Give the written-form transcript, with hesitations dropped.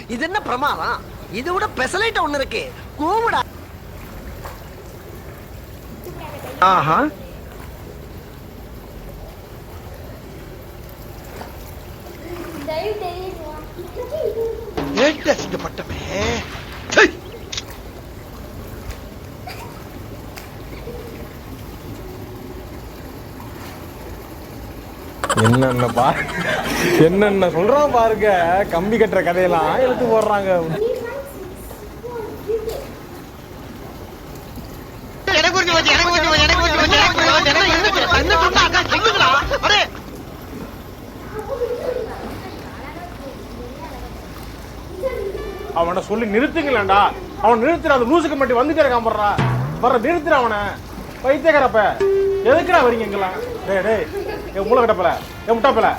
இது என்ன பிரமாதம்? இது விட பெசலைட் ஒண்ணு இருக்கு. கூவுடா. ஆஹா. ஏட்டசிக்கப்பட்டமே. என்னென்ன என்னென்ன சொல்றோம் பாருங்க. கம்பி கட்டுற கதையெல்லாம் எழுத்து போடுறாங்க. அவனை சொல்லி நிறுத்துங்களேன்டா. அவன் நிறுத்துற அந்த லூசுக்கு மட்டும் வந்துட்டே இருக்கான். வர்ற நிறுத்துற அவனை. பைத்தியக்காரப்ப எதுக்குடா வரீங்க எங்கெல்லாம்? டேய் டேய், என் மூளை கட்டப்பல, என் முட்டாப்பல.